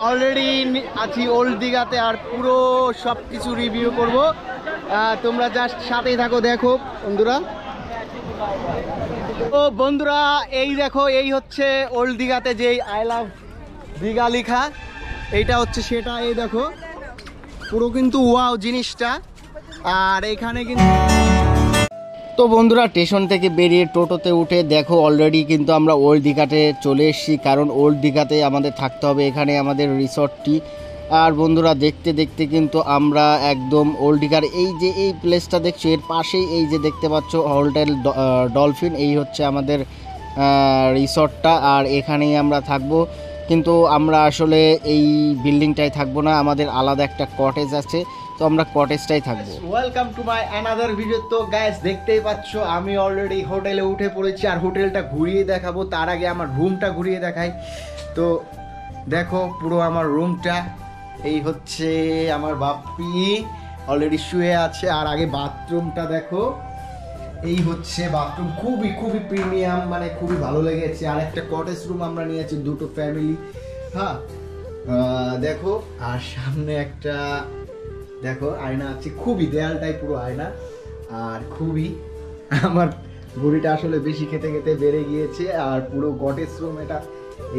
Already আছি old দীঘাতে আর পুরো সব কিছু রিভিউ করব। তোমরা জাস্ট সাথেই থাকো, দেখো বন্ধুরা। তো বন্ধুরা এই দেখো, এই হচ্ছে ওল্ড দীঘাতে যে আই লাভ দীঘা লেখা, এইটা হচ্ছে সেটা। এই দেখো পুরো কিন্তু ওয়াও জিনিসটা। আর এখানে কিন্তু তো বন্ধুরা স্টেশন থেকে বেরিয়ে টোটোতে উঠে দেখো অলরেডি কিন্তু আমরা ওল্ড দীঘাতে চলে এসেছি, কারণ ওল্ড দীঘাতে আমাদের থাকতে হবে, এখানে আমাদের রিসর্টটি। আর বন্ধুরা দেখতে দেখতে কিন্তু আমরা একদম ওল্ড দীঘার এই যে এই প্লেসটা দেখছো, এর পাশেই এই যে দেখতে পাচ্ছ হোটেল ডলফিন, এই হচ্ছে আমাদের রিসর্টটা। আর এখানেই আমরা থাকবো, কিন্তু আমরা আসলে এই বিল্ডিংটাই থাকবো না, আমাদের আলাদা একটা কটেজ আছে, তো আমরা কটেজটাই থাকবো। Welcome to my another video. তো গাইস দেখতেই পাচ্ছ আমি অলরেডি হোটেলে উঠে পড়েছি, আর হোটেলটা ঘুরিয়ে দেখাবো। তার আগে আমার রুমটা ঘুরিয়ে দেখাই। তো দেখো পুরো আমার রুমটা, এই হচ্ছে আমার বাপ্পি অলরেডি শুয়ে আছে। আর আগে বাথরুমটা দেখো, এই হচ্ছে বাথরুম, খুবই খুবই প্রিমিয়াম, মানে খুবই ভালো লেগেছে। আর একটা কটেজ রুম আমরা নিয়েছি, দুটো ফ্যামিলি। হ্যাঁ দেখো, আর সামনে একটা দেখো আয়না আছে, খুবই দেয়ালটাই পুরো আয়না। আর খুবই আমার বুড়িটা আসলে বেশি খেতে খেতে বেড়ে গিয়েছে। আর পুরো কটেজ রুম এটা,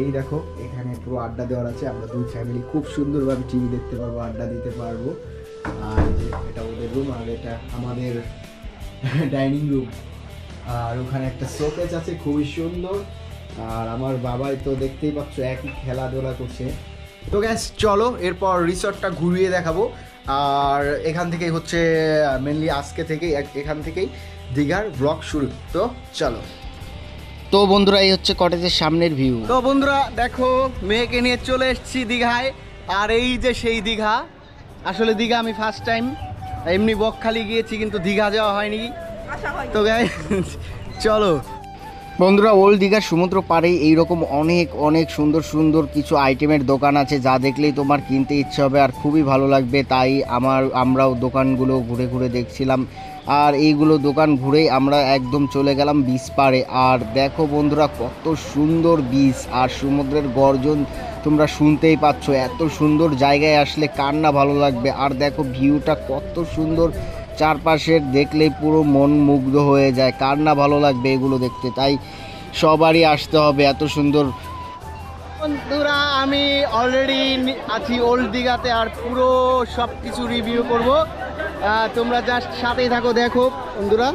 এই দেখো এখানে পুরো আড্ডা দেওয়ার আছে, আমরা দুই ফ্যামিলি খুব সুন্দরভাবে টিভি দেখতে পারবো, আড্ডা দিতে পারবো। আর এটা ওদের রুম, আর এটা আমাদের ডাইনিং রুম। আর ওখানে একটা শোকেস আছে খুবই সুন্দর। আর আমার বাবাই তো দেখতেই পাচ্ছ একই খেলাধুলা করছে। তো গ্যাস চলো এরপর রিসর্টটা ঘুরিয়ে দেখাবো। আর এখান থেকেই হচ্ছে মেনলি আজকে থেকেই এখান থেকেই দীঘার ব্লগ শুরু। তো চলো। তো বন্ধুরা এই হচ্ছে কটেজের সামনের ভিউ। তো বন্ধুরা দেখো মেয়েকে নিয়ে চলে এসেছি দীঘায়। আর এই যে সেই দীঘা, আসলে দীঘা আমি ফার্স্ট টাইম, এমনি বকখালি গিয়েছি কিন্তু দীঘা যাওয়া হয়নি। তো গাইস চলো। বন্ধুরা ওল্ড দীঘার সমুদ্র পাড়েই এইরকম অনেক অনেক সুন্দর সুন্দর কিছু আইটেমের দোকান আছে, যা দেখলেই তোমার কিনতে ইচ্ছে হবে আর খুবই ভালো লাগবে। তাই আমরাও দোকানগুলো ঘুরে ঘুরে দেখছিলাম। আর এইগুলো দোকান ঘুরেই আমরা একদম চলে গেলাম বিচ পাড়ে। আর দেখো বন্ধুরা কত সুন্দর বিচ, আর সমুদ্রের গর্জন তোমরা শুনতেই পাচ্ছ। এত সুন্দর জায়গায় আসলে কার না ভালো লাগবে। আর দেখো ভিউটা কত সুন্দর, চারপাশের দেখলেই পুরো মন মুগ্ধ হয়ে যায়, কার না ভালো লাগবে এগুলো দেখতে। তাই সবারই আসতে হবে, এত সুন্দর। বন্ধুরা আমি অলরেডি আছি ওল্ড দীঘাতে আর পুরো সব কিছু রিভিউ করব। তোমরা জাস্ট সাথেই থাকো, দেখো বন্ধুরা।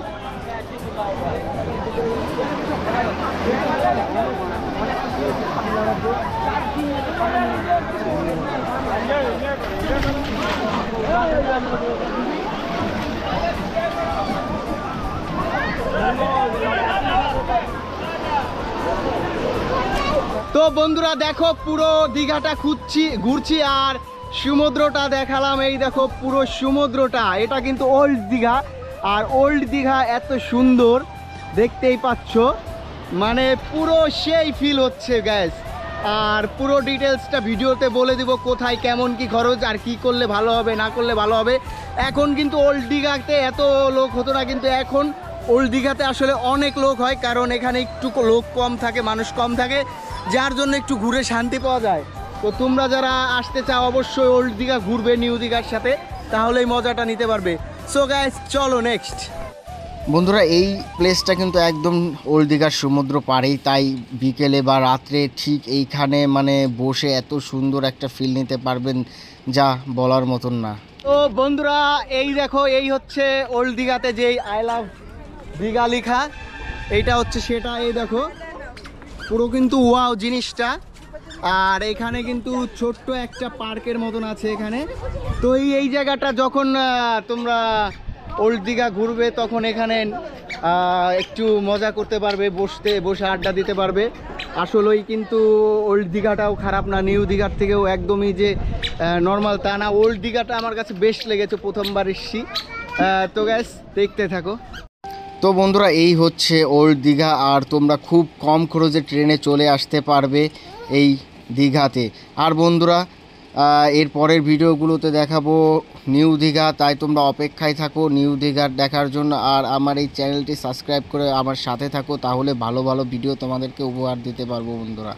তো বন্ধুরা দেখো পুরো দীঘাটা ঘুরছি আর সমুদ্রটা দেখালাম। এই দেখো পুরো সমুদ্রটা, এটা কিন্তু ওল্ড দীঘা। আর ওল্ড দীঘা এত সুন্দর দেখতেই পাচ্ছ, মানে পুরো সেই ফিল হচ্ছে গ্যাস। আর পুরো ডিটেলসটা ভিডিওতে বলে দিব, কোথায় কেমন কি খরচ আর কি করলে ভালো হবে না করলে ভালো হবে। এখন কিন্তু ওল্ড দীঘাতে এত লোক হতো না, কিন্তু এখন ওল্ড দীঘাতে আসলে অনেক লোক হয়, কারণ এখানে একটু লোক কম থাকে, মানুষ কম থাকে, যার জন্য একটু ঘুরে শান্তি পাওয়া যায়। তো তোমরা যারা আসতে চাও অবশ্যই ওল্ড দীঘা ঘুরবে নিউ দীঘার সাথে, তাহলেই মজাটা নিতে পারবে। সো গাইস চলো নেক্সট। বন্ধুরা এই প্লেসটা কিন্তু একদম ওল্ড দীঘার সমুদ্র পাড়েই, তাই বিকেলে বা রাত্রে ঠিক এইখানে মানে বসে এত সুন্দর একটা ফিল নিতে পারবেন যা বলার মতন না। তো বন্ধুরা এই দেখো, এই হচ্ছে ওল্ড দীঘাতে যে আই লাভ দীঘা লেখা, এইটা হচ্ছে সেটা। এই দেখো পুরো কিন্তু ওয়াও জিনিসটা। আর এখানে কিন্তু ছোট্ট একটা পার্কের মতন আছে এখানে। তো এই জায়গাটা যখন তোমরা ওল্ড দীঘা ঘুরবে তখন এখানে একটু মজা করতে পারবে, বসে আড্ডা দিতে পারবে। আসলেই কিন্তু ওল্ড দীঘাটাও খারাপ না, নিউ দীঘার থেকেও একদমই যে নর্মাল তা না। ওল্ড দীঘাটা আমার কাছে বেস্ট লেগেছে, প্রথমবার এসেছি। তো গ্যাস দেখতে থাকো। তো বন্ধুরা এই হচ্ছে ওল্ড দীঘা, আর তোমরা খুব কম খরচে ট্রেনে চলে আসতে পারবে এই দীঘাতে। আর বন্ধুরা এর পরের ভিডিওগুলোতে দেখাবো নিউ দীঘা, তাই তোমরা অপেক্ষায় থাকো নিউ দীঘার দেখার জন্য। আর আমার এই চ্যানেলটি সাবস্ক্রাইব করে আমার সাথে থাকো, তাহলে ভালো ভালো ভিডিও তোমাদেরকে উপহার দিতে পারবো বন্ধুরা।